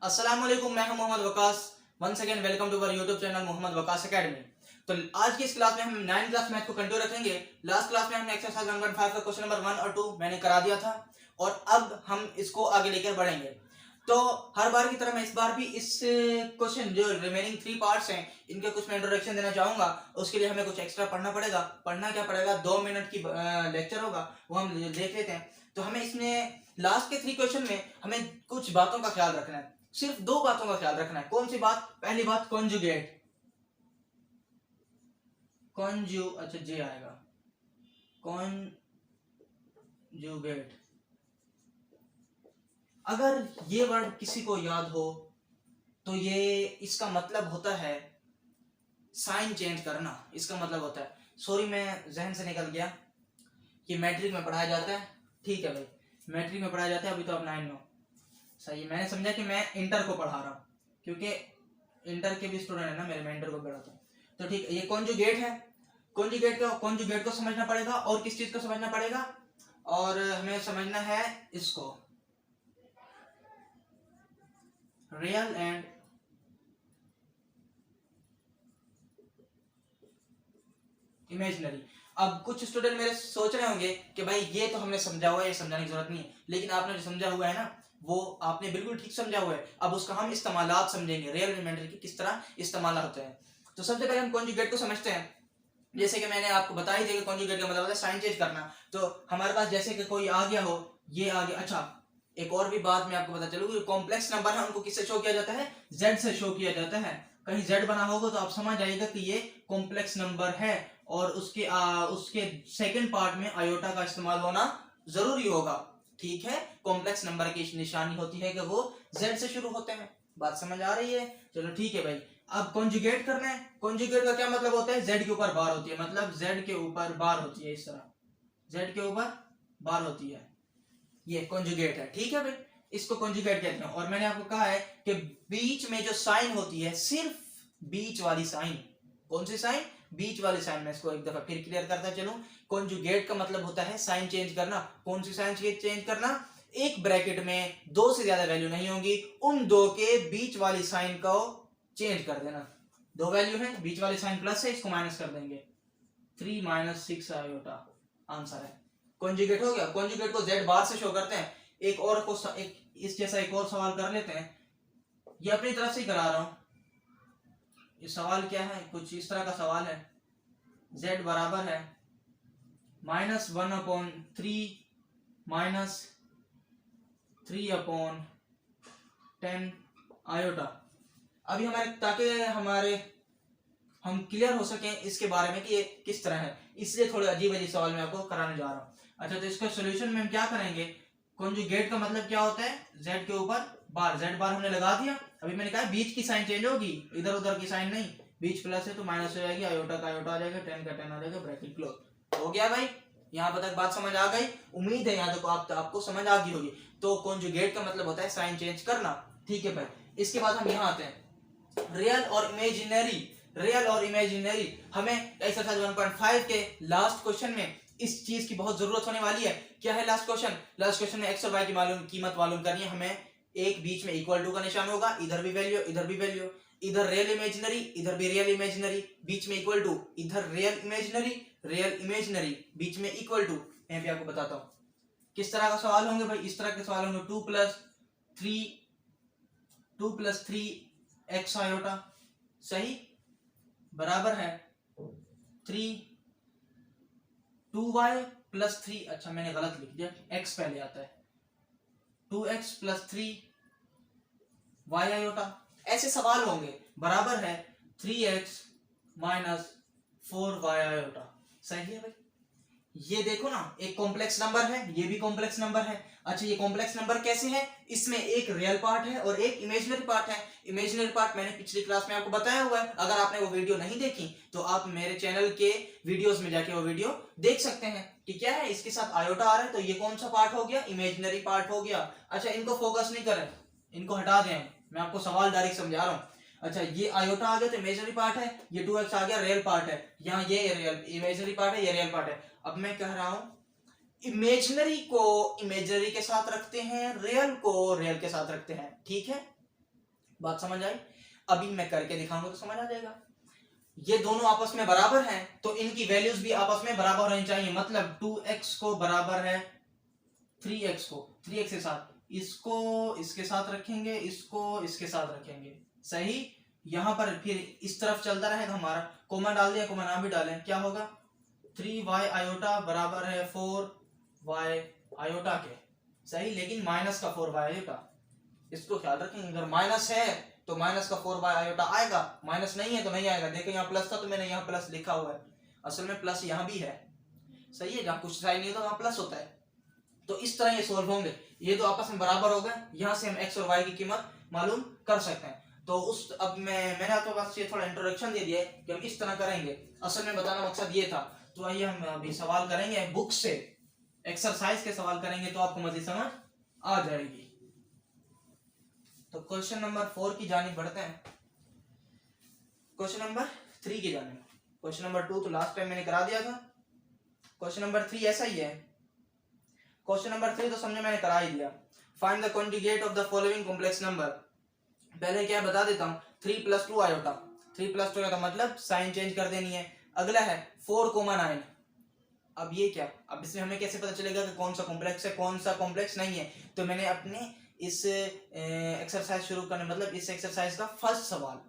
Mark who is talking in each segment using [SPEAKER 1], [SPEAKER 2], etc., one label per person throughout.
[SPEAKER 1] अस्सलाम वालेकुम, मैं हूं Mohammad Waqas. Once again welcome to our YouTube channel Mohammad Waqas academy. तो आज की इस क्लास में हम 9th क्लास मैथ को कंटिन्यू रखेंगे। लास्ट क्लास में हमने एक्सरसाइज 1.5 का क्वेश्चन नंबर 1 और 2 मैंने करा दिया था और अब हम इसको आगे लेकर बढ़ेंगे। तो हर बार की तरह मैं इस बार भी इस क्वेश्चन जो रिमेनिंग 3 पार्ट्स हैं इनके कुछ मैं इंट्रोडक्शन देना चाहूंगा। उसके लिए हमें कुछ एक्स्ट्रा पढ़ना पड़ेगा। पढ़ना क्या पड़ेगा, 2 मिनट की लेक्चर होगा, वो हम देख लेते हैं। तो हमें इसमें लास्ट के 3 क्वेश्चन में हमें कुछ बातों का ख्याल रखना है, सिर्फ 2 बातों का ख्याल रखना है। कौन सी बात? पहली बात कॉन्जुगेट, अच्छा जे आएगा, कॉन्जुगेट। अगर ये वर्ड किसी को याद हो तो ये इसका मतलब होता है साइन चेंज करना। इसका मतलब होता है, सॉरी मैं जहन से निकल गया कि मैट्रिक में पढ़ाया जाता है। ठीक है भाई, मैट्रिक में पढ़ाया जाता है। अभी तो आप 9 में हो, सही। मैंने समझा कि मैं इंटर को पढ़ा रहा हूँ क्योंकि इंटर के भी स्टूडेंट है ना मेरे, मैं इंटर को पढ़ाता हूँ। तो ठीक है, ये कॉन्जुगेट है। कॉन्जुगेट को समझना पड़ेगा और किस चीज को समझना पड़ेगा, और हमें समझना है इसको रियल एंड इमेजिनरी। अब कुछ स्टूडेंट मेरे सोच रहे होंगे कि भाई ये तो हमने समझा हुआ है, ये समझाने की जरूरत नहीं है। लेकिन आपने जो समझा हुआ है ना, वो आपने बिल्कुल ठीक समझा हुआ है। अब उसका हम इस्तेमालात समझेंगे, रियल इमेजिनरी के किस तरह इस्तेमाल होते हैं। तो सबसे पहले हम कॉन्जुगेट को समझते हैं। जैसे कि मैंने आपको बता ही दिया कि कॉन्जुगेट का मतलब होता है साइन चेंज करना। तो हमारे पास जैसे कि कोई आ गया हो, ये आ गया। अच्छा, एक और भी बात मैं आपको पता चलूंगी, कॉम्प्लेक्स नंबर है उनको किससे शो किया जाता है? जेड से शो किया जाता है। कहीं जेड बना होगा तो आप समझ जाइएगा कि ये कॉम्प्लेक्स नंबर है, और उसके सेकंड पार्ट में आयोटा का इस्तेमाल होना जरूरी होगा। ठीक है, कॉम्प्लेक्स नंबर की निशानी होती है कि वो जेड से शुरू होते हैं। बात समझ आ रही है? चलो ठीक है भाई, अब कॉन्जुगेट करना है। कॉन्जुगेट का क्या मतलब होता है? जेड के ऊपर बार होती है, मतलब जेड के ऊपर बार होती है, इस तरह जेड के ऊपर बार होती है, ये कॉन्जुगेट है। ठीक है भाई, इसको कॉन्जुगेट कहते हैं। और मैंने आपको कहा है कि बीच में जो साइन होती है, सिर्फ बीच वाली साइन। कौन सी साइन? बीच वाली साइन। मैं इसको एक दफा फिर क्लियर करता चलूं। कॉन्जुगेट का मतलब होता है साइन चेंज करना। कौन सी साइन चेंज करना? एक ब्रैकेट में 2 से ज्यादा वैल्यू नहीं होंगी, उन 2 के बीच वाली साइन को चेंज कर देना। 2 वैल्यू है, बीच वाली साइन प्लस है, इसको माइनस कर देंगे, 3 - 6 आयोटा आंसर है। कॉन्जुगेट हो गया। कॉन्जुगेट को जेड बार से शो करते हैं। एक और को एक इस जैसा एक और सवाल कर लेते हैं। ये अपनी तरफ से ही करा रहा हूं। ये सवाल क्या है? कुछ इस तरह का सवाल है। z बराबर है -1/3 -3/10 आयोटा। अभी ताकि हम क्लियर हो सके इसके बारे में कि ये किस तरह है, इसलिए थोड़े अजीब अजीब सवाल मैं आपको कराने जा रहा हूँ। अच्छा, तो इसका सोल्यूशन में हम क्या करेंगे? कॉन्जुगेट का मतलब क्या होता है? z के ऊपर बार। z बार हमने लगा दिया। अभी मैंने कहा बीच की साइन चेंज होगी, इधर उधर की साइन नहीं। बीच प्लस है तो माइनस हो जाएगी, आयोटा का आयोटा आ जाएगा, 10 का 10 आ जाएगा, ब्रैकेट क्लोज हो गया भाई। यहाँ तक बात समझ आ गई? उम्मीद है यहाँ तक आपको समझ आ गई होगी। तो कॉन्जुगेट का मतलब होता है साइन चेंज करना। ठीक है भाई, इसके बाद हम यहाँ आते हैं रियल और इमेजिनरी। रियल और इमेजिनरी हमें एक्सरसाइज 1.5 के लास्ट क्वेश्चन में इस चीज की बहुत जरूरत होने वाली है। क्या है लास्ट क्वेश्चन? लास्ट क्वेश्चन में एक्स और वाई की कीमत मालूम करनी है हमें। एक बीच में इक्वल टू का निशान होगा, इधर भी वैल्यू इधर भी वैल्यू, इधर रियल इमेजिनरी इधर भी रियल इमेजिनरी, बीच में इक्वल टू, इधर रियल इमेजिनरी बीच में इक्वल टू। मैं भी आपको बताता हूं किस तरह का सवाल होंगे भाई। इस तरह के सवाल होंगे 2 + 3 एक्स आयोटा सही बराबर है 2y + 3। अच्छा मैंने गलत लिख दिया, x पहले आता है, 2x + 3y आयोटा। ऐसे सवाल होंगे। बराबर है 3x - 4y आयोटा। सही है भाई। ये देखो ना, एक कॉम्प्लेक्स नंबर है, ये भी कॉम्प्लेक्स नंबर है। अच्छा, ये कॉम्प्लेक्स नंबर कैसे है? इसमें एक रियल पार्ट है और एक इमेजिनरी पार्ट है। इमेजिनरी पार्ट मैंने पिछली क्लास में आपको बताया हुआ है। अगर आपने वो वीडियो नहीं देखी तो आप मेरे चैनल के वीडियोस में जाके वो वीडियो देख सकते हैं कि क्या है। इसके साथ आयोटा आ रहा है तो ये कौन सा पार्ट हो गया? इमेजिनरी पार्ट हो गया। अच्छा, इनको फोकस नहीं करें, इनको हटा दें, मैं आपको सवाल डायरेक्ट समझा रहा हूँ। अच्छा, ये आयोटा आ गया तो इमेजिनरी पार्ट है, ये 2x आ गया रियल पार्ट है, यहाँ ये रियल इमेजिनरी पार्ट है, ये रियल पार्ट है। अब मैं कह रहा हूं इमेजिनरी को इमेजिनरी के साथ रखते हैं, रियल को रियल के साथ रखते हैं। ठीक है, बात समझ आई? अभी मैं करके दिखाऊंगा तो समझ आ जाएगा। ये दोनों आपस में बराबर हैं तो इनकी वैल्यूज भी आपस में बराबर होनी चाहिए। मतलब 2x को बराबर है 3x को, 3x के साथ इसको इसके साथ रखेंगे, इसको इसके साथ रखेंगे, सही। यहां पर फिर इस तरफ चलता रहेगा हमारा, कॉमा डाल दिया, कॉमा ना भी डालें, क्या होगा 3y आयोटा बराबर है 4y आयोटा के, सही। लेकिन माइनस का 4y आयोटा, इसको ख्याल रखेंगे। अगर माइनस है तो माइनस का 4y आयोटा आएगा, माइनस नहीं है तो नहीं आएगा। देखो यहाँ प्लस था तो मैंने यहाँ प्लस लिखा हुआ है, असल में प्लस यहाँ भी है, सही है। जहाँ कुछ साइन नहीं होता वहां प्लस होता है। तो इस तरह ये सोल्व होंगे, ये तो आपस में बराबर हो गए। यहाँ से हम x और y की कीमत मालूम कर सकते हैं। तो उस अब मैंने आपके पास ये थोड़ा इंट्रोडक्शन दे दिया है कि हम इस तरह करेंगे। असल में बताना मकसद ये था। तो आइए हम अभी सवाल करेंगे बुक से, एक्सरसाइज के सवाल करेंगे तो आपको मजीद समझ आ जाएगी। तो क्वेश्चन नंबर 4 की जानिब बढ़ते हैं, क्वेश्चन नंबर 3 की जानिब। क्वेश्चन नंबर 2 तो लास्ट टाइम मैंने करा दिया था, क्वेश्चन नंबर 3 ऐसा ही है। क्वेश्चन नंबर 3 तो समझे मैंने करा ही दिया। Find the conjugate of the following complex number. पहले क्या बता देता हूँ, 3 + 2 आयोटा, 3 + 2 आयोटा मतलब साइन चेंज कर देनी है। अगला है 4, 9। अब ये क्या, अब इसमें हमें कैसे पता चलेगा कि कौन सा कॉम्प्लेक्स है कौन सा कॉम्प्लेक्स नहीं है। तो मैंने अपने इस एक्सरसाइज शुरू करने मतलब इस एक्सरसाइज का फर्स्ट सवाल,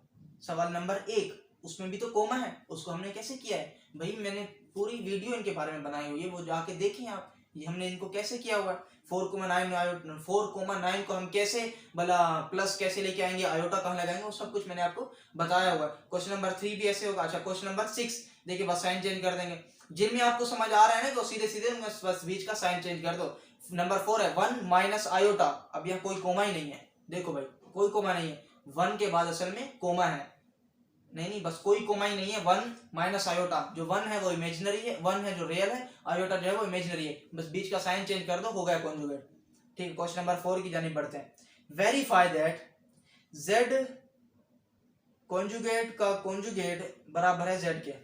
[SPEAKER 1] सवाल नंबर 1, उसमें भी तो कोमा है, उसको हमने कैसे किया है भाई, मैंने पूरी वीडियो इनके बारे में बनाई हुई है, वो जाके देखें आप, ये हमने इनको कैसे किया हुआ है। 4,9 को हम कैसे भला प्लस कैसे लेके आएंगे, आयोटा कहाँ लगाएंगे, वो सब कुछ मैंने आपको बताया हुआ है। क्वेश्चन नंबर 3 भी ऐसे होगा। अच्छा क्वेश्चन नंबर 6 देखिए, बस साइन चेंज कर देंगे। जिनमें आपको समझ आ रहा है ना तो सीधे सीधे बस बीच का साइन चेंज कर दो। नंबर 4 है 1 - आयोटा, अब यहाँ कोई कोमा ही नहीं है, देखो भाई कोई कोमा नहीं है, 1 के बाद असल में कोमा है, नहीं बस कोई कोमा ही नहीं है। 1 - आयोटा, जो 1 है वो इमेजिनरी है, 1 है जो रियल है, आयोटा जो है वो इमेजिनरी है, बस बीच का साइन चेंज कर दो, हो गया कॉन्जुगेट। ठीक है, क्वेश्चन नंबर 4 की जानिब बढ़ते हैं। वेरीफाई दैट z कॉन्जुगेट का कॉन्जुगेट बराबर है z के,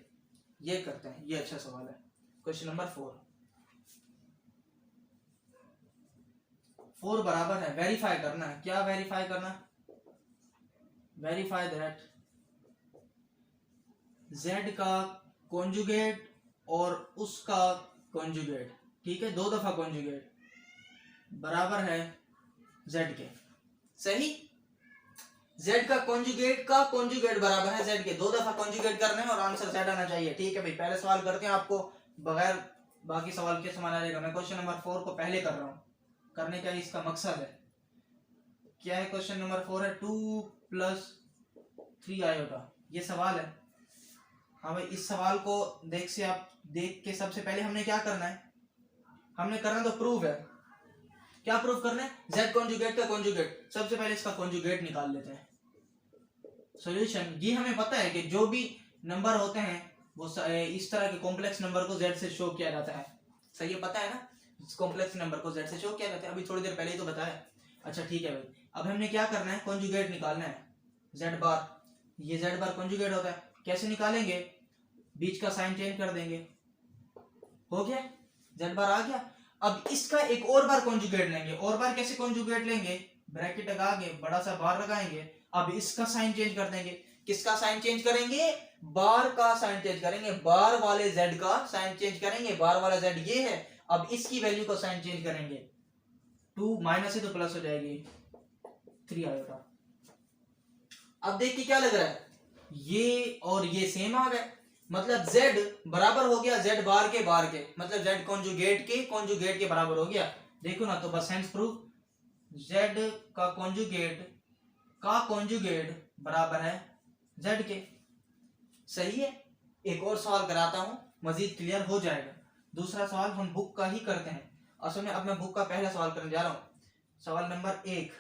[SPEAKER 1] ये करते हैं, ये अच्छा सवाल है। क्वेश्चन नंबर 4 बराबर है, वेरीफाई करना है, क्या वेरीफाई करना, वेरीफाई दैट z का कॉन्जुगेट और उसका कॉन्जुगेट, ठीक है, 2 दफा कॉन्जुगेट बराबर है z के, सही। z का कॉन्जुगेट बराबर है z के, 2 दफा कॉन्जुगेट करने हैं और आंसर z आना चाहिए। ठीक है भाई, पहले सवाल करते हैं, आपको बगैर बाकी सवाल के समझ आ जाएगा। मैं क्वेश्चन नंबर 4 को पहले कर रहा हूँ, करने का इसका मकसद है क्या है। क्वेश्चन नंबर 4 है 2 + 3 आयोटा, ये सवाल है। हाँ भाई, इस सवाल को देख के सबसे पहले हमने क्या करना है, हमने करना तो प्रूव है। क्या प्रूव करना है, z कॉन्जुगेट का कॉन्जुगेट, सबसे पहले इसका कॉन्जुगेट निकाल लेते हैं। सॉल्यूशन, ये हमें पता है कि जो भी नंबर होते हैं वो इस तरह के कॉम्प्लेक्स नंबर को z से शो किया जाता है, सही है, पता है ना, कॉम्प्लेक्स नंबर को z से शो किया जाता है, अभी थोड़ी देर पहले ही तो बताया। अच्छा ठीक है भाई, अब हमने क्या करना है, कॉन्जुगेट निकालना है z बार, ये z बार कॉन्जुगेट होता है, कैसे निकालेंगे, बीच का साइन चेंज कर देंगे, हो गया, z बार आ गया। अब इसका एक और बार कॉन्जुगेट लेंगे, और बार कैसे कॉन्जुगेट लेंगे, ब्रैकेट लगा के बड़ा सा बार लगाएंगे, अब इसका साइन चेंज कर देंगे, किसका साइन चेंज करेंगे, बार का साइन चेंज करेंगे, बार वाले z का साइन चेंज करेंगे, बार वाला z ये है, अब इसकी वैल्यू का साइन चेंज करेंगे, 2 माइनस है तो प्लस हो जाएगी 3 आयोटा। अब देख के क्या लग रहा है, ये और ये सेम आ गए, मतलब z बराबर हो गया z बार के, मतलब z कॉन्जुगेट के बराबर हो गया। देखो ना, तो बस हेंस प्रूफ z का कॉन्जुगेट बराबर है z के, सही है। एक और सवाल कराता हूं, मजीद क्लियर हो जाएगा। दूसरा सवाल हम बुक का ही करते हैं, असल में अब मैं बुक का पहला सवाल करने जा रहा हूं। सवाल नंबर 1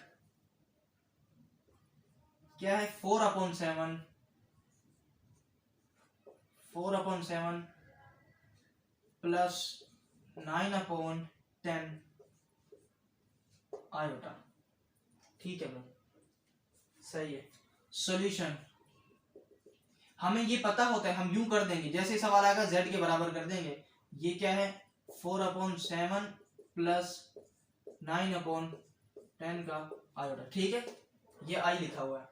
[SPEAKER 1] क्या है, 4/7 प्लस 9/10 आयोटा, ठीक है भाई, सही है। सॉल्यूशन, हमें ये पता होता है, हम यूं कर देंगे, जैसे सवाल आएगा z के बराबर कर देंगे। ये क्या है, 4/7 प्लस 9/10 का आयोटा, ठीक है, ये आई लिखा हुआ है,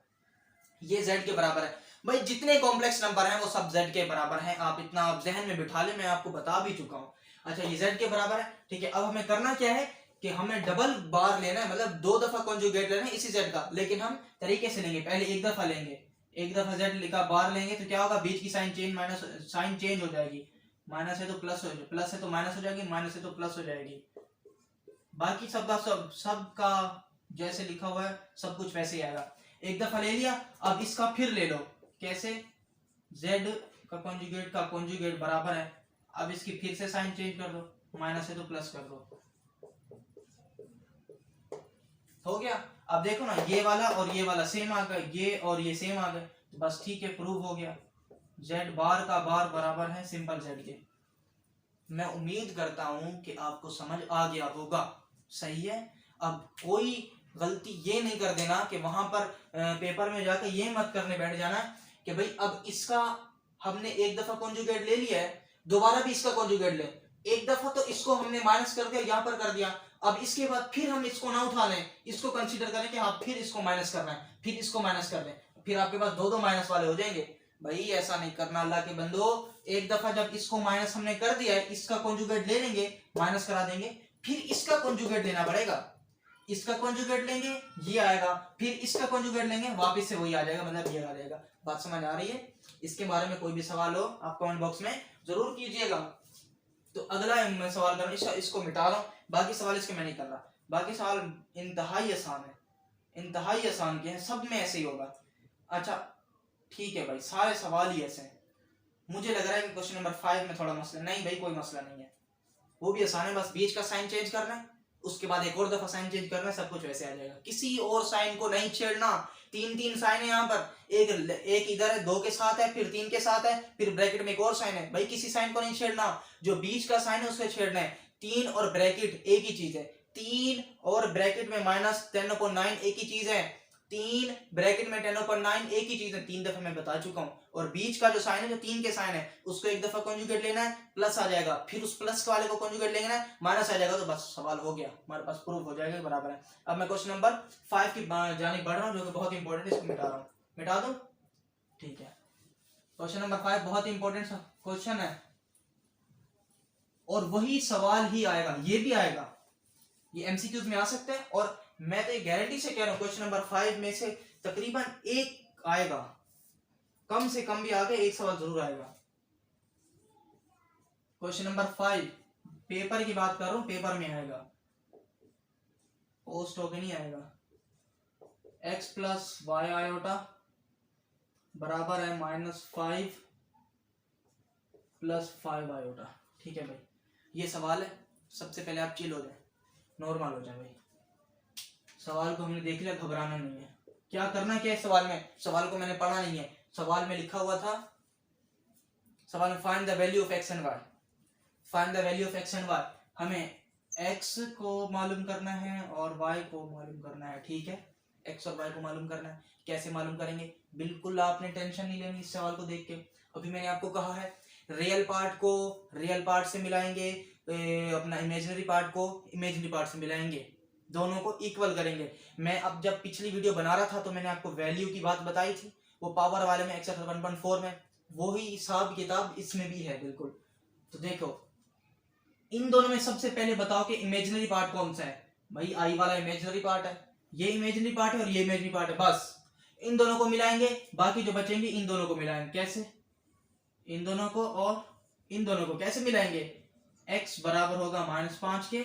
[SPEAKER 1] ये z के बराबर है। भाई जितने कॉम्प्लेक्स नंबर हैं वो सब z के बराबर हैं, आप इतना आप जहन में बिठा ले, मैं आपको बता भी चुका हूँ। अच्छा ये z के बराबर है, ठीक है। अब हमें करना क्या है कि हमें डबल बार लेना है, मतलब 2 दफा कॉन्जुगेट लेना है इसी z का, लेकिन हम तरीके से लेंगे। पहले एक दफा लेंगे, एक दफा z लिखा, बार लेंगे तो क्या होगा, बीच की sign change, minus sign change हो जाएगी, माइनस है तो प्लस हो जाएगी, प्लस है तो माइनस हो जाएगी, माइनस है तो प्लस हो जाएगी। बाकी सब का जैसे लिखा हुआ है सब कुछ वैसे ही आएगा। एक दफा ले लिया, अब इसका फिर ले लो। कैसे, z का कॉन्जुगेट बराबर है, अब इसकी फिर से साइन चेंज कर दो, माइनस है तो प्लस कर दो, हो गया। अब देखो ना, ये वाला और ये वाला सेम आ गए, ये और ये सेम आ गए, तो बस ठीक है, प्रूव हो गया। z बार का बार बराबर है सिंपल z के। मैं उम्मीद करता हूं कि आपको समझ आ गया होगा, सही है। अब कोई गलती ये नहीं कर देना कि वहां पर पेपर में जाकर ये मत करने बैठ जाना कि भाई अब इसका हमने एक दफा कॉन्जुगेट ले लिया है, दोबारा भी इसका कॉन्जुगेट ले। एक दफा तो इसको हमने माइनस कर दिया, यहाँ पर कर दिया, अब इसके बाद फिर हम इसको ना उठा लें, इसको कंसीडर करें कि हाँ फिर इसको माइनस करना है, फिर इसको माइनस कर दें, फिर आपके पास दो माइनस वाले हो जाएंगे। भाई ऐसा नहीं करना अल्लाह के बंदो। एक दफा जब इसको माइनस हमने कर दिया है, इसका कॉन्जुगेट ले लेंगे, माइनस करा देंगे, फिर इसका कॉन्जुगेट लेना पड़ेगा, इसका कॉन्जुगेट लेंगे ये आएगा, फिर इसका कॉन्जुगेट लेंगे वापस से वही आ जाएगा, मतलब ये आ जाएगा। बात समझ आ रही है? इसके बारे में कोई भी सवाल हो आप कमेंट बॉक्स में जरूर कीजिएगा। तो अगला मैं सवाल कर रहा हूँ, इसको मिटा रहा हूँ, बाकी सवाल इसके मैं नहीं कर रहा। बाकी सवाल इंतहाई आसान है, इंतहाई आसान के हैं, सब में ऐसे ही होगा। अच्छा ठीक है भाई, सारे सवाल ही ऐसे हैं। मुझे लग रहा है कि क्वेश्चन नंबर 5 में थोड़ा मसला, नहीं भाई कोई मसला नहीं है, वो भी आसान है, बस बीच का साइन चेंज करना है, उसके बाद एक और दफा साइन चेंज करना है, सब कुछ वैसे आ जाएगा। किसी और साइन को नहीं छेड़ना। 3 साइन है यहाँ पर, एक इधर है, 2 के साथ है, फिर 3 के साथ है, फिर ब्रैकेट में एक और साइन है। भाई किसी साइन को नहीं छेड़ना, जो बीच का साइन है उसको छेड़ना है। 3 और ब्रैकेट एक ही चीज है, 3 और ब्रैकेट में माइनस 10/9 एक ही चीज है, 3 ब्रैकेट में 10/9 एक ही चीज है, 3 दफा मैं बता चुका हूँ। और बीच का जो साइन है, जो 3 के साइन है, उसको एक दफा कॉन्जुगेट लेना है, प्लस आ जाएगा, फिर उस प्लस वाले को कॉन्जुगेट लेना है, माइनस आ जाएगा, तो बस सवाल हो गया, हमारे पास प्रूफ हो जाएगा बराबर है। अब मैं क्वेश्चन नंबर 5 की जानी बढ़ रहा हूँ, जो कि बहुत इंपॉर्टेंट है, इसको मिटा रहा हूँ, मिटा दूं, ठीक है। क्वेश्चन नंबर 5 बहुत इंपॉर्टेंट क्वेश्चन है, और वही सवाल ही आएगा, ये भी आएगा, ये एमसीक्यूज में आ सकते हैं, और मैं तो गारंटी से कह रहा हूँ क्वेश्चन नंबर 5 में से तकरीबन एक आएगा, कम से कम भी आगे एक सवाल जरूर आएगा। क्वेश्चन नंबर 5 पेपर की बात कर रहा हूं, पेपर में आएगा, पोस्ट होके नहीं आएगा। x प्लस वाई आयोटा बराबर है -5 प्लस 5 आयोटा, ठीक है भाई, ये सवाल है। सबसे पहले आप चिल हो जाए, नॉर्मल हो जाए भाई, सवाल को हमने देख लिया, घबराना नहीं है। क्या करना क्या है सवाल में, सवाल को मैंने पढ़ा नहीं है, सवाल में लिखा हुआ था, सवाल में find the value of x and y, find the value of x and y, हमें x को मालूम करना है और y को मालूम करना है, ठीक है। x और y को मालूम करना है, कैसे मालूम करेंगे, बिल्कुल आपने टेंशन नहीं लेनी इस सवाल को देख के। अभी मैंने आपको कहा है रियल पार्ट को रियल पार्ट से मिलाएंगे, अपना इमेजिनरी पार्ट को इमेजिनरी पार्ट से मिलाएंगे, दोनों को इक्वल करेंगे। मैं अब जब पिछली वीडियो बना रहा था तो मैंने आपको वैल्यू की बात बताई थी, वो पावर वाले में एक्स 1.4 में, वही हिसाब किताब इसमें भी है बिल्कुल। तो देखो इन दोनों में सबसे पहले बताओ कि इमेजिनरी पार्ट कौन सा है। भाई आई वाला इमेजिनरी पार्ट है, ये इमेजिनरी पार्ट है और ये इमेजिनरी पार्ट है, बस इन दोनों को मिलाएंगे, बाकी जो बचेंगे इन दोनों को मिलाएंगे। कैसे, इन दोनों को और इन दोनों को कैसे मिलाएंगे, x बराबर होगा -5 के,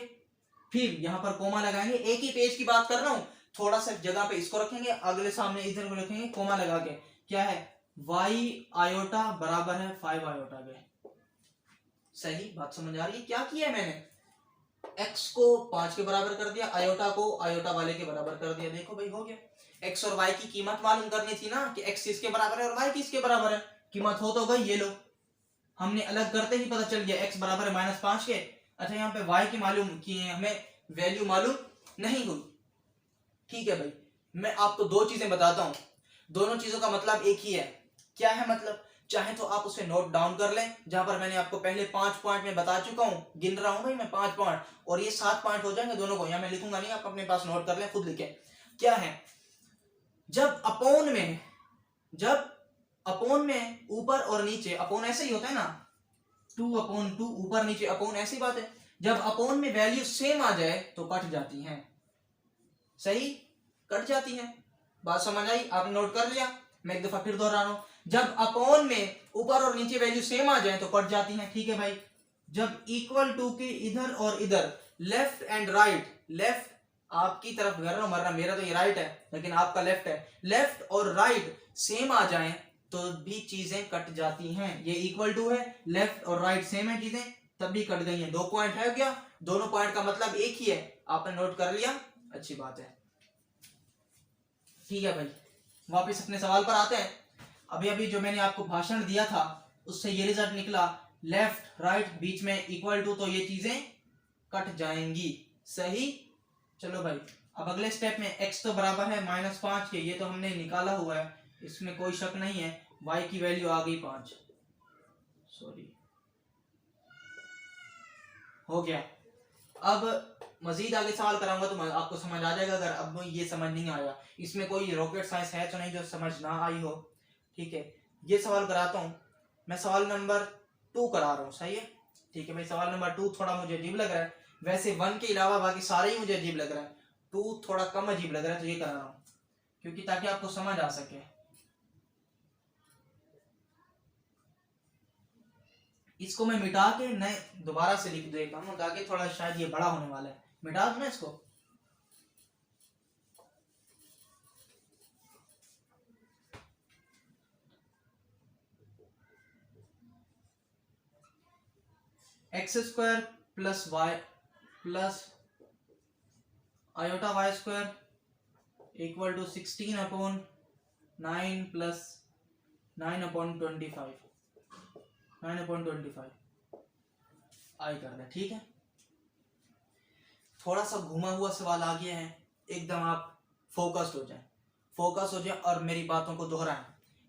[SPEAKER 1] फिर यहाँ पर कोमा लगाएंगे, एक ही पेज की बात कर रहा हूँ, थोड़ा सा जगह पे इसको रखेंगे, अगले सामने इधर को रखेंगे, कोमा लगा के, क्या है y आयोटा बराबर है 5 आयोटा के। सही बात समझ आ रही है? क्या किया है मैंने, x को 5 के बराबर कर दिया, आयोटा को आयोटा वाले के बराबर कर दिया, देखो भाई हो गया। x और y की कीमत मालूम करनी थी ना, कि x किसके बराबर है और y किसके बराबर है, कीमत हो तो गई, ये लो हमने अलग करते ही पता चल गया, x बराबर है -5 के। अच्छा यहाँ पे y की मालूम की हमें वैल्यू मालूम नहीं हुई, ठीक है भाई। मैं आपको दो चीजें बताता हूँ, दोनों चीजों का मतलब एक ही है। क्या है मतलब, चाहे तो आप उसे नोट डाउन कर लें, जहां पर मैंने आपको पहले 5 पॉइंट में बता चुका हूँ, गिन रहा हूं भाई मैं 5 पॉइंट, और ये 7 पॉइंट हो जाएंगे दोनों को, यहाँ मैं लिखूंगा नहीं, आप अपने पास नोट कर लें, खुद लिखें। क्या है, जब अपोन में जब अपोन में ऊपर और नीचे, अपोन ऐसे ही होता है ना, 2/2 ऊपर नीचे अपोन, ऐसी बात है। जब अपोन में वैल्यू सेम आ जाए तो कट जाती हैं, सही, कट जाती हैं। बात समझ आई? आपने नोट कर लिया? मैं एक दफा फिर दोहरा रहा हूं, जब अपोन में ऊपर और नीचे वैल्यू सेम आ जाए तो कट जाती हैं, ठीक है भाई। जब इक्वल टू के इधर और इधर, लेफ्ट एंड राइट, लेफ्ट आपकी तरफ मरना मरना, मेरा तो ये राइट है लेकिन आपका लेफ्ट है, लेफ्ट और राइट सेम आ जाएं तो भी चीजें कट जाती हैं। ये इक्वल टू है, लेफ्ट और राइट सेम है चीजें, तब भी कट गई हैं। 2 पॉइंट है क्या? दोनों पॉइंट का मतलब एक ही है, आपने नोट कर लिया, अच्छी बात है, ठीक है भाई। वापस अपने सवाल पर आते हैं। अभी अभी जो मैंने आपको भाषण दिया था उससे ये रिजल्ट निकला, लेफ्ट राइट बीच में इक्वल टू, तो ये चीजें कट जाएंगी, सही। चलो भाई, अब अगले स्टेप में x तो बराबर है -5 के, ये तो हमने निकाला हुआ है, इसमें कोई शक नहीं है। y की वैल्यू आ गई 5, सॉरी, हो गया। अब मजीद आगे सवाल कराऊंगा तो आपको समझ आ जाएगा, अगर अब ये समझ नहीं आया, इसमें कोई रॉकेट साइंस है तो नहीं जो समझ ना आई हो, ठीक है। ये सवाल कराता हूँ मैं, सवाल नंबर 2 करा रहा हूँ, सही है, ठीक है भाई। सवाल नंबर 2 थोड़ा मुझे अजीब लग रहा है, वैसे 1 के अलावा बाकी सारे ही मुझे अजीब लग रहा है, 2 थोड़ा कम अजीब लग रहा है, तो ये करा रहा हूँ क्योंकि ताकि आपको समझ आ सके। इसको मैं मिटा के नए दोबारा से लिख देता हूँ ताकि थोड़ा शायद ये बड़ा होने वाला है, मिटा दूं ना इसको। x² plus y plus iota y² equal to 16/9 plus 9/25 i कर दे, ठीक है। थोड़ा सा घुमा हुआ सवाल आ गया है, एकदम आप फोकस्ड हो जाए, फोकस हो जाए और मेरी बातों को दोहराएं।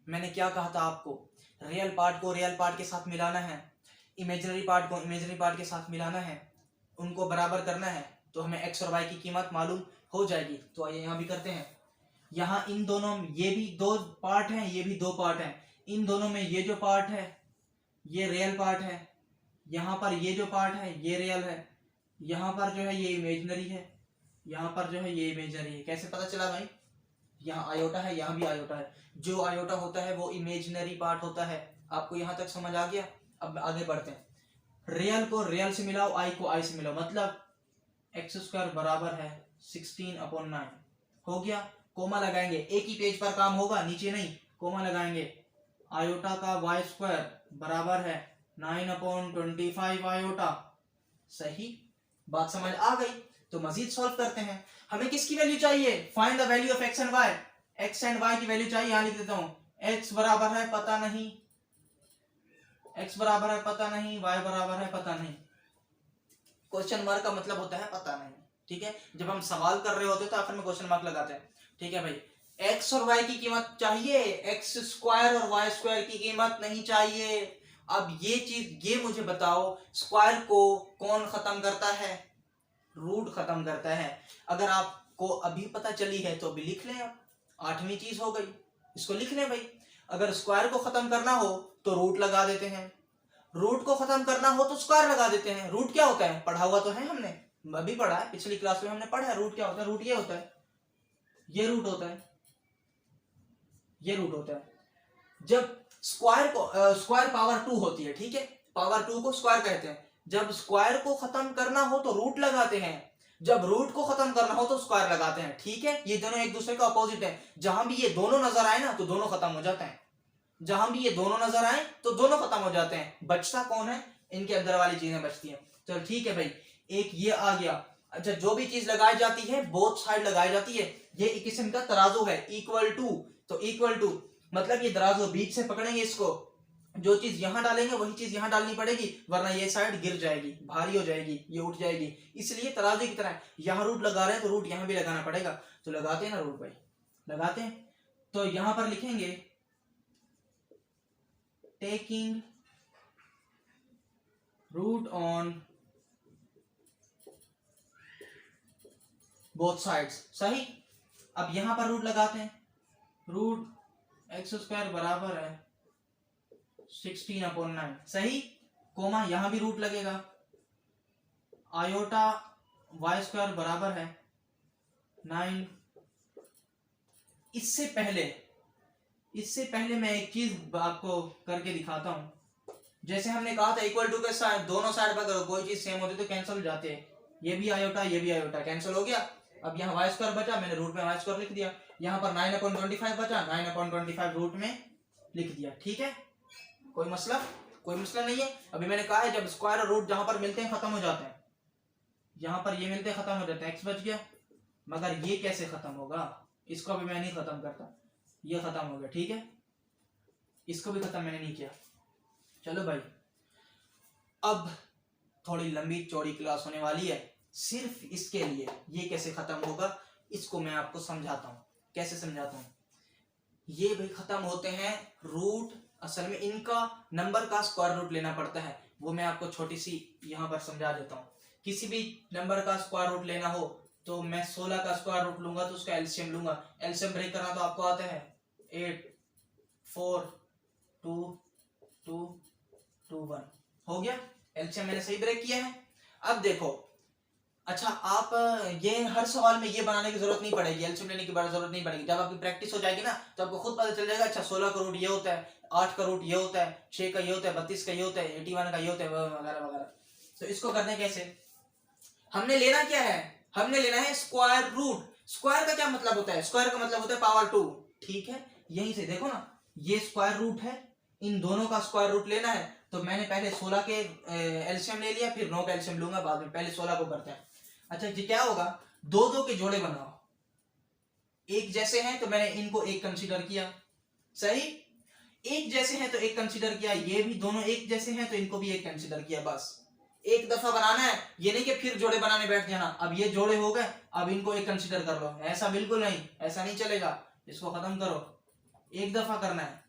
[SPEAKER 1] मैंने क्या कहा था आपको, रियल पार्ट को रियल पार्ट के साथ मिलाना है, इमेजिनरी पार्ट को इमेजिनरी पार्ट के साथ मिलाना है, उनको बराबर करना है, तो हमें x और y की कीमत मालूम हो जाएगी। तो आइए यहाँ भी करते हैं। यहाँ इन दोनों, ये भी 2 पार्ट हैं, ये भी 2 पार्ट हैं, इन दोनों में ये जो पार्ट है ये रियल पार्ट है, यहाँ पर ये जो पार्ट है ये रियल है, यहाँ पर जो है ये इमेजिनरी है, यहाँ पर जो है ये इमेजिनरी है। कैसे पता चला भाई? यहाँ आयोटा है, यहाँ भी आयोटा है, जो आयोटा होता है वो इमेजिनरी पार्ट होता है। आपको यहाँ तक समझ आ गया? अब आगे बढ़ते हैं। रियल को रियल से मिलाओ, आई को आई से मिलाओ, मतलब x² बराबर है 16/9, हो गया। कोमा लगाएंगे, एक ही पेज पर काम होगा, नीचे नहीं, कोमा लगाएंगे। आयोटा का y² बराबर है 9/25 आयोटा, सही, बात समझ आ गई। तो मजीद सॉल्व करते हैं। हमें किसकी वैल्यू चाहिए? Find the value of x and y, x and y की वैल्यू चाहिए। यहां लिख देता हूं, x बराबर है पता नहीं, x बराबर है पता नहीं, y बराबर है पता नहीं। क्वेश्चन मार्क का मतलब होता है पता नहीं, ठीक है। जब हम सवाल कर रहे होते हैं तो आखिर में क्वेश्चन मार्क लगाते हैं, ठीक है भाई। x और y की कीमत चाहिए, x² और y² की कीमत नहीं चाहिए। अब ये चीज, ये मुझे बताओ, स्क्वायर को कौन खत्म करता है? रूट खत्म करता है। अगर आपको अभी पता चली है तो अभी लिख लें, आप 8वीं चीज हो गई, इसको लिख लें भाई। अगर स्क्वायर को खत्म करना हो तो रूट लगा देते हैं, रूट को खत्म करना हो तो स्क्वायर लगा देते हैं। रूट क्या होता है? पढ़ा हुआ तो है, हमने अभी पढ़ा है, पिछली क्लास में हमने पढ़ा है। रूट क्या होता है? रूट ये होता है, ये रूट होता है, ये रूट होता है। जब स्क्वायर को स्क्वायर पावर 2 होती है, ठीक है, पावर 2 को स्क्वायर कहते हैं। जब स्क्वायर को खत्म करना हो तो रूट लगाते हैं, जब रूट को खत्म करना हो तो स्क्वायर लगाते हैं, ठीक है। ये दोनों एक दूसरे का अपोजिट है। जहां भी ये दोनों नजर आए ना तो दोनों खत्म हो जाते हैं, जहां भी ये दोनों नजर आए तो दोनों खत्म हो जाते हैं। बचता कौन है? इनके अंदर वाली चीजें बचती हैं। चलो ठीक है भाई, एक ये आ गया। अच्छा, जो भी चीज लगाई जाती है बोथ साइड लगाई जाती है, ये एक किस्म का तराजू है, इक्वल टू। तो इक्वल टू मतलब ये तराजू बीच से पकड़ेंगे इसको, जो चीज यहां डालेंगे वही चीज यहां डालनी पड़ेगी, वरना ये साइड गिर जाएगी, भारी हो जाएगी, ये उठ जाएगी। इसलिए तराजू की तरह यहां रूट लगा रहे हैं तो रूट यहां भी लगाना पड़ेगा। तो लगाते हैं ना रूट भाई, लगाते हैं। तो यहां पर लिखेंगे taking root on both sides, सही। अब यहां पर रूट लगाते हैं, रूट एक्स स्क्वायर बराबर है 16/9, सही। कोमा यहां भी रूट लगेगा, आयोटा वाई स्क्वायर बराबर है 9। इससे पहले मैं एक चीज आपको करके दिखाता हूं। जैसे हमने कहा था इक्वल टू के साथ दोनों साइड पर अगर कोई चीज सेम होती तो कैंसिल हो जाते हैं, ये भी आयोटा कैंसिल हो गया। अब यहाँ वाई स्क्वायर बचा, मैंने रूट में वाई स्क्वायर लिख दिया। यहाँ पर 9/25 बचा, 9/25 रूट में लिख दिया। ठीक है, कोई मसला नहीं है। अभी मैंने कहा है जब स्क्वायर और रूट जहां पर मिलते हैं खत्म हो जाते हैं, यहाँ पर ये मिलते हैं खत्म हो जाते हैं, एक्स बच गया। मगर ये कैसे खत्म होगा, इसको भी मैं नहीं खत्म करता, ये खत्म हो गया। ठीक है, इसको भी खत्म मैंने नहीं किया। चलो भाई, अब थोड़ी लंबी चौड़ी क्लास होने वाली है सिर्फ इसके लिए। ये कैसे खत्म होगा इसको मैं आपको समझाता हूँ। कैसे समझाता हूँ, ये भाई खत्म होते हैं रूट, असल में इनका नंबर का स्क्वायर रूट लेना पड़ता है, वो मैं आपको छोटी सी यहाँ पर समझा देता हूँ। किसी भी नंबर का स्क्वायर रूट लेना हो तो मैं 16 का स्क्वायर रूट लूंगा तो उसका एलसीएम लूंगा। एलसीएम ब्रेक करना तो आपको आता है 8 4 2 2 2 1 हो गया। एलसीएम मैंने सही ब्रेक किया है। अब देखो, अच्छा आप ये हर सवाल में ये बनाने की जरूरत नहीं पड़ेगी, एलसीएम लेने की जरूरत नहीं पड़ेगी। जब आपकी प्रैक्टिस हो जाएगी ना तो आपको खुद पता चल जाएगा। अच्छा 16 का रूट ये होता है, 8 का रूट ये होता है, 6 का ये होता है, 32 का ये होता है, 81 का ये होता है, वगैरह वगैरह। तो इसको करने कैसे, हमने लेना क्या है, हमने लेना है स्क्वायर रूट। स्क्वायर का क्या मतलब होता है, स्क्वायर का मतलब होता है पावर 2। ठीक है, यहीं से देखो ना, ये स्क्वायर रूट है, इन दोनों का स्क्वायर रूट लेना है। तो मैंने पहले 16 के एलसीएम ले लिया, फिर 9 का एलसीएम लूंगा बाद में, पहले 16 को करते हैं। अच्छा जी, क्या होगा, दो दो के जोड़े बनाओ, एक जैसे हैं तो मैंने इनको एक कंसीडर किया, सही। एक जैसे हैं तो एक कंसीडर किया, ये भी दोनों एक जैसे हैं तो इनको भी एक कंसीडर किया। बस एक दफा बनाना है, ये नहीं कि फिर जोड़े बनाने बैठ जाना। अब ये जोड़े हो गए, अब इनको एक कंसीडर कर लो, ऐसा बिल्कुल नहीं, ऐसा नहीं चलेगा। इसको खत्म करो, एक दफा करना है।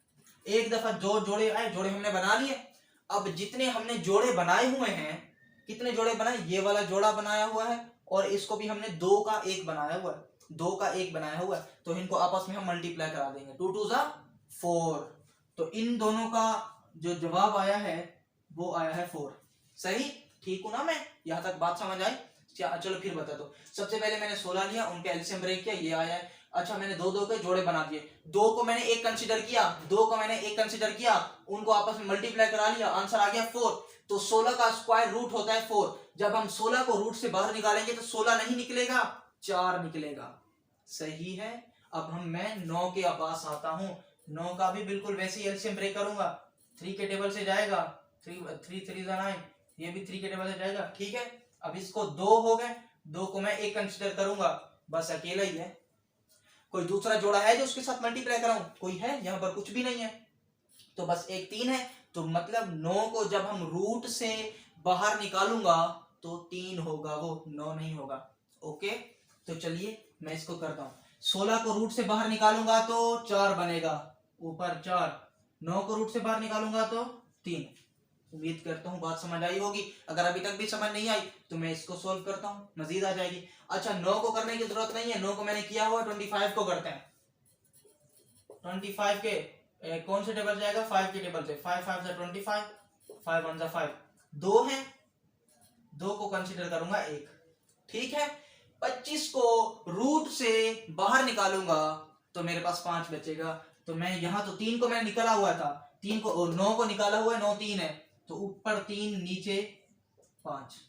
[SPEAKER 1] एक दफा जो जोड़े आए, जोड़े हमने बना लिए। अब जितने हमने जोड़े बनाए हुए हैं, कितने जोड़े बनाए, ये वाला जोड़ा बनाया हुआ है और इसको भी हमने 2 का 1 बनाया हुआ है, 2 का 1 बनाया हुआ है। तो इनको आपस में हम मल्टीप्लाई करा देंगे, 2 2 4। तो इन दोनों का जो जवाब आया है वो आया है 4, सही। ठीक हूं ना मैं, यहां तक बात समझ आई। चलो फिर बता दो। सबसे पहले मैंने 16 लिया, उनके एलसीएम ब्रेक किया, ये आया है। अच्छा मैंने 2 2 के जोड़े बना दिए, 2 को मैंने एक कंसीडर किया, 2 को मैंने एक कंसीडर किया, उनको आपस में मल्टीप्लाई करा लिया, आंसर आ गया 4। तो 16 का स्क्वायर रूट होता है 4। जब हम 16 को रूट से बाहर निकालेंगे तो 16 नहीं निकलेगा, 4 निकलेगा, सही है। अब मैं 9 के पास आता हूं, 9 का भी बिल्कुल वैसे ही एलसीएम ब्रेक करूंगा, 3 के टेबल से जाएगा, 3 3 9, ये भी 3 के टेबल से जाएगा। ठीक है, अब इसको 2 हो गए, 2 को मैं एक कंसीडर करूंगा, बस अकेला ही है। कोई दूसरा जोड़ा है जो उसके साथ मल्टीप्लाई कराऊं, कोई है, यहाँ पर कुछ भी नहीं है, तो बस एक 3 है। तो मतलब 9 को जब हम रूट से बाहर निकालूंगा तो 3 होगा, वो 9 नहीं होगा। ओके, तो चलिए मैं इसको करता हूं। 16 को रूट से बाहर निकालूंगा तो 4 बनेगा, ऊपर 4। 9 को रूट से बाहर निकालूंगा तो 3। उम्मीद करता हूँ बात समझ आई होगी। अगर अभी तक भी समझ नहीं आई तो मैं इसको सोल्व करता हूँ, मजीद आ जाएगी। अच्छा 9 को करने की जरूरत नहीं है, 9 को मैंने किया हुआ, 25 को करते हैं। 25 के कौन से टेबल जाएगा, 5 के टेबल से। 5 5 से 25, 5 1 5, 2 है, 2 को कंसीडर करूंगा 1। ठीक है, 25 को रूट से बाहर निकालूंगा तो मेरे पास 5 बचेगा। तो मैं यहाँ तो 3 को मैंने निकाला हुआ था, 3 को 9 को निकाला हुआ है, 9 3 है, तो ऊपर 3 नीचे 5,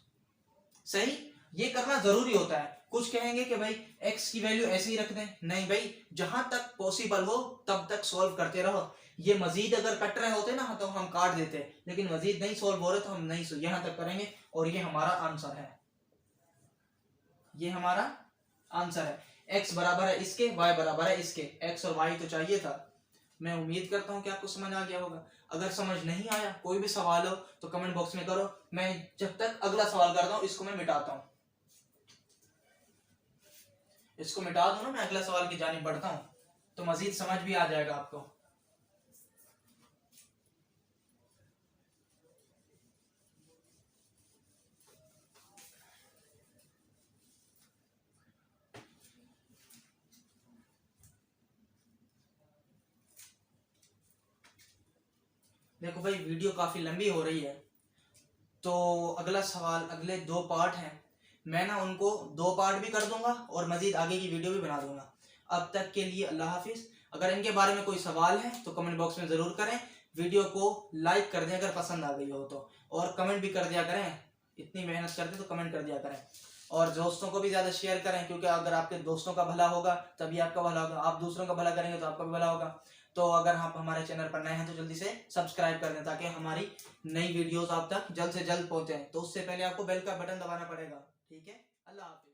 [SPEAKER 1] सही। ये करना जरूरी होता है। कुछ कहेंगे कि भाई x की वैल्यू ऐसे ही रख दें, नहीं भाई, जहां तक पॉसिबल हो तब तक सॉल्व करते रहो। ये मजीद अगर कट रहे होते ना तो हम काट देते, लेकिन मजीद नहीं सॉल्व हो रहे तो हम नहीं, यहां तक करेंगे और ये हमारा आंसर है, ये हमारा आंसर है। x बराबर है इसके, y बराबर है इसके, x और y तो चाहिए था। मैं उम्मीद करता हूं कि आपको समझ आ गया होगा। अगर समझ नहीं आया, कोई भी सवाल हो तो कमेंट बॉक्स में करो, मैं जब तक अगला सवाल करता हूं इसको मैं मिटाता हूं, इसको मिटा दूं ना, मैं अगला सवाल की जानिब बढ़ता हूं तो मजीद समझ भी आ जाएगा आपको। देखो भाई वीडियो काफ़ी लंबी हो रही है, तो अगला सवाल, अगले 2 पार्ट हैं, मैं ना उनको 2 पार्ट भी कर दूंगा और मजीद आगे की वीडियो भी बना दूंगा। अब तक के लिए अल्लाह हाफिज़। अगर इनके बारे में कोई सवाल है तो कमेंट बॉक्स में ज़रूर करें। वीडियो को लाइक कर दें अगर पसंद आ गई हो तो, और कमेंट भी कर दिया करें, इतनी मेहनत करते तो कमेंट कर दिया करें। और दोस्तों को भी ज़्यादा शेयर करें, क्योंकि अगर आपके दोस्तों का भला होगा तभी आपका भला होगा, आप दूसरों का भला करेंगे तो आपका भी भला होगा। तो अगर आप हमारे चैनल पर नए हैं तो जल्दी से सब्सक्राइब कर दें, ताकि हमारी नई वीडियोस आप तक जल्द से जल्द पहुंचे। तो उससे पहले आपको बेल का बटन दबाना पड़ेगा। ठीक है, अल्लाह हाफिज़।